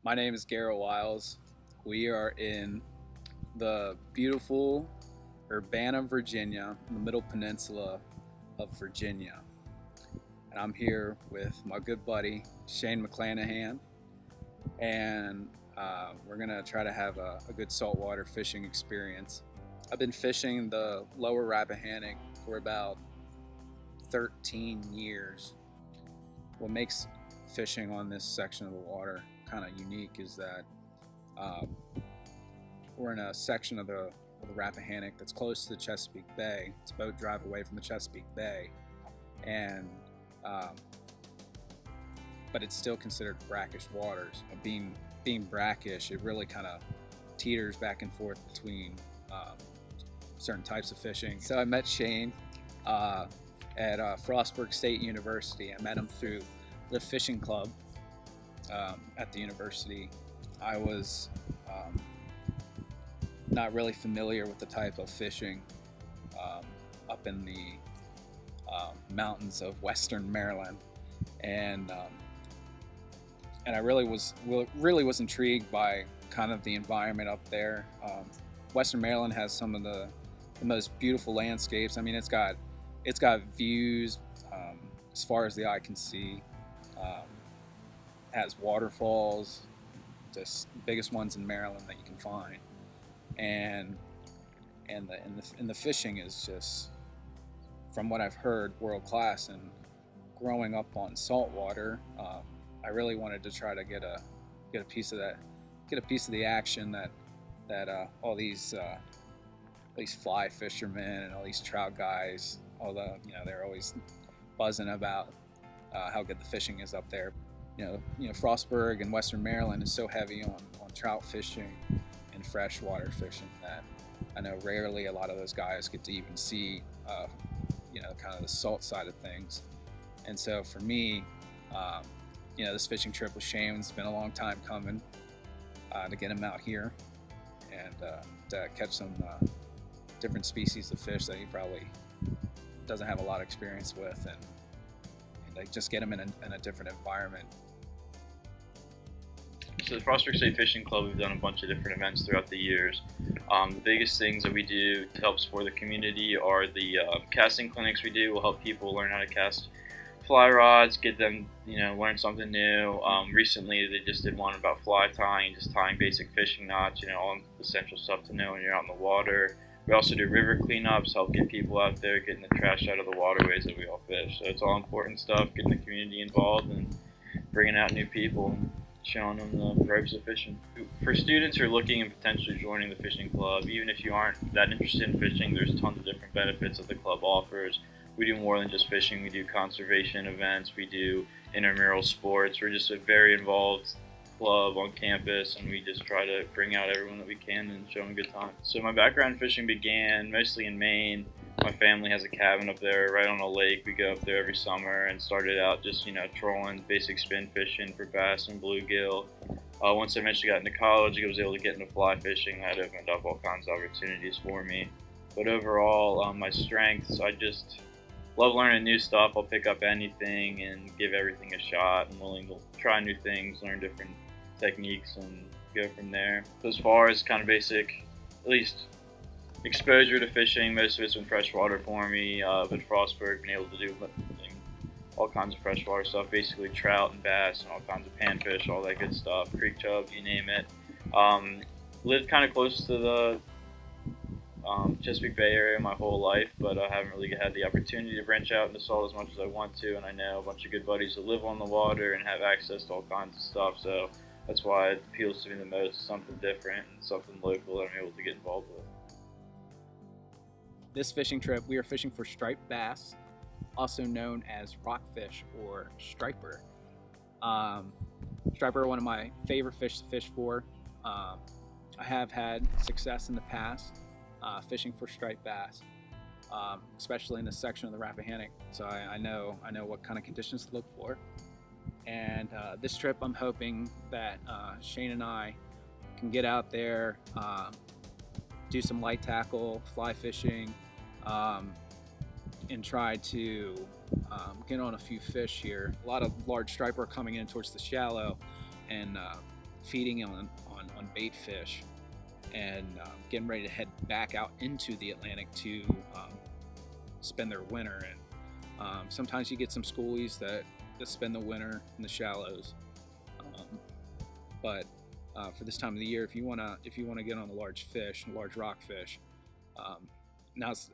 My name is Garrett Wiles. We are in the beautiful Urbana, Virginia, in the Middle Peninsula of Virginia. And I'm here with my good buddy, Shane McClanahan, and we're gonna try to have a good saltwater fishing experience. I've been fishing the lower Rappahannock for about 13 years. What makes fishing on this section of the water kind of unique is that um, we're in a section of the Rappahannock that's close to the Chesapeake Bay. It's a boat drive away from the Chesapeake Bay, and um, but it's still considered brackish waters. Being brackish, it really kind of teeters back and forth between um, certain types of fishing. So I met Shane at Frostburg State University. I met him through the fishing club at the university. I was not really familiar with the type of fishing up in the mountains of Western Maryland, and I really was intrigued by kind of the environment up there. Western Maryland has some of the most beautiful landscapes. I mean, it's got views as far as the eye can see. Has waterfalls, just the biggest ones in Maryland that you can find, and the fishing is just, from what I've heard, world class. And growing up on saltwater, I really wanted to try to get a piece of that, get a piece of the action that all these fly fishermen and all these trout guys, although they're always buzzing about how good the fishing is up there. Frostburg and Western Maryland is so heavy on trout fishing and freshwater fishing that I know rarely a lot of those guys get to even see kind of the salt side of things. And so for me, this fishing trip with Shane's been a long time coming to get him out here and to catch some different species of fish that he probably doesn't have a lot of experience with, and just get him in a different environment. So the Frostburg State Fishing Club, we've done a bunch of different events throughout the years. The biggest things that we do to help support the community are the casting clinics we do. We'll help people learn how to cast fly rods, get them, learn something new. Recently, they just did one about fly tying, just tying basic fishing knots, all the essential stuff to know when you're out in the water. We also do river cleanups, help get people out there, getting the trash out of the waterways that we all fish. So it's all important stuff, getting the community involved and bringing out new people and showing them the ropes of fishing. For students who are looking and potentially joining the fishing club, even if you aren't that interested in fishing, there's tons of different benefits that the club offers. We do more than just fishing. We do conservation events. We do intramural sports. We're just a very involved club on campus, and we just try to bring out everyone that we can and show them a good time. So my background in fishing began mostly in Maine. My family has a cabin up there right on a lake. We go up there every summer and started out just trolling basic spin fishing for bass and bluegill. Once I eventually got into college, I was able to get into fly fishing. That opened up all kinds of opportunities for me. But overall, my strengths, I just love learning new stuff. I'll pick up anything and give everything a shot. I'm willing to try new things, learn different techniques, and go from there. So as far as kind of basic, at least exposure to fishing, most of it's been freshwater for me. With Frostburg, been able to do all kinds of freshwater stuff, basically trout and bass and all kinds of panfish, all that good stuff, creek chub, you name it. Lived kind of close to the Chesapeake Bay area my whole life, but I haven't really had the opportunity to branch out into salt as much as I want to, and I know a bunch of good buddies that live on the water and have access to all kinds of stuff, so that's why it appeals to me the most, something different and something local that I'm able to get involved with. This fishing trip, we are fishing for striped bass, also known as rockfish or striper. Striper are one of my favorite fish to fish for. I have had success in the past fishing for striped bass, especially in this section of the Rappahannock. So I know what kind of conditions to look for. And this trip, I'm hoping that Shane and I can get out there, do some light tackle, fly fishing, and try to get on a few fish here. A lot of large striper coming in towards the shallow, and feeding on bait fish, and getting ready to head back out into the Atlantic to spend their winter. And sometimes you get some schoolies that spend the winter in the shallows. But for this time of the year, if you wanna get on a large fish, large rockfish,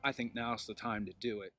I think now's the time to do it.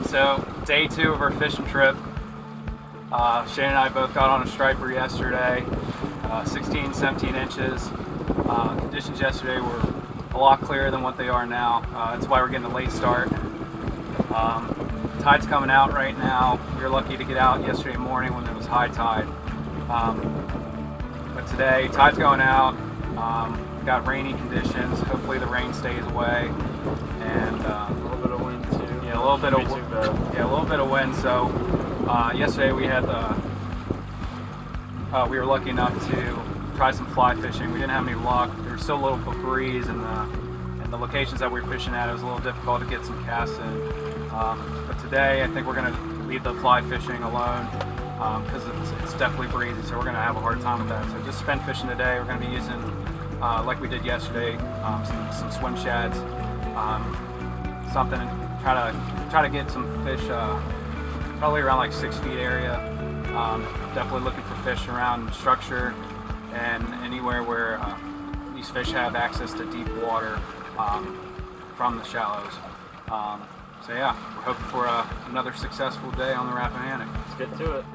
So, day 2 of our fishing trip. Shane and I both got on a striper yesterday, 16, 17 inches. Conditions yesterday were a lot clearer than what they are now. That's why we're getting a late start. Tide's coming out right now. We were lucky to get out yesterday morning when it was high tide. But today, tide's going out. Got rainy conditions. Hopefully the rain stays away. And A little bit of wind too. yeah, a little bit of wind. So yesterday we had we were lucky enough to try some fly fishing. We didn't have any luck. There was still a little breeze, and the locations that we were fishing at, it was a little difficult to get some casts in. But today, I think we're going to leave the fly fishing alone because it's definitely breezy. So we're going to have a hard time with that. So just spin fishing today. We're going to be using, like we did yesterday, some swim shads, something, and try to get some fish, probably around like 6 feet area. Definitely looking for fish around structure and anywhere where these fish have access to deep water from the shallows. So yeah, we're hoping for another successful day on the Rappahannock. Let's get to it.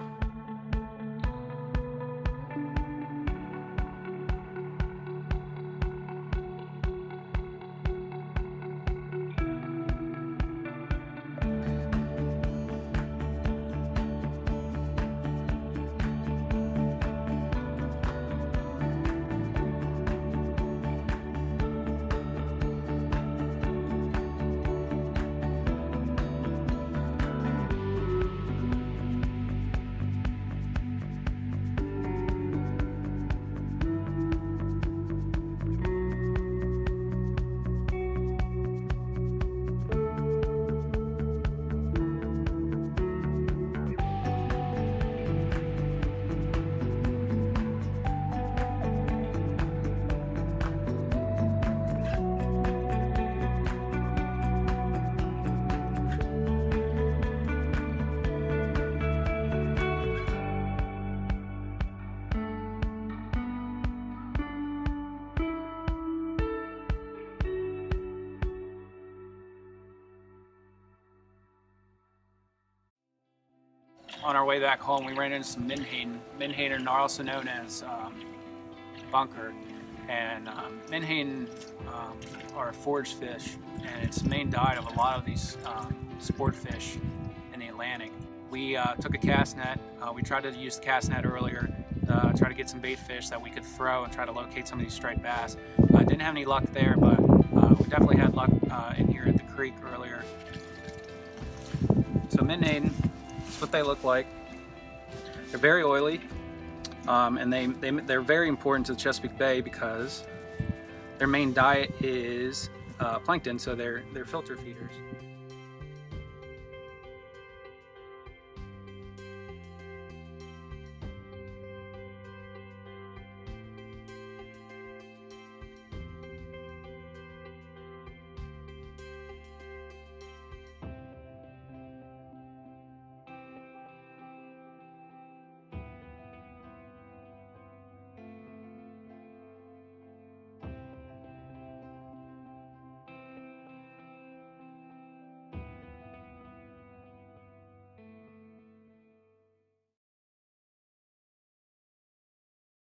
On our way back home, we ran into some menhaden are also known as bunker, and menhaden are a forage fish, and it's the main diet of a lot of these sport fish in the Atlantic. We took a cast net. We tried to use the cast net earlier, try to get some bait fish that we could throw and try to locate some of these striped bass. Didn't have any luck there, but we definitely had luck in here at the creek earlier. So menhaden, that's what they look like. They're very oily, and they're very important to the Chesapeake Bay because their main diet is plankton, so they're filter feeders.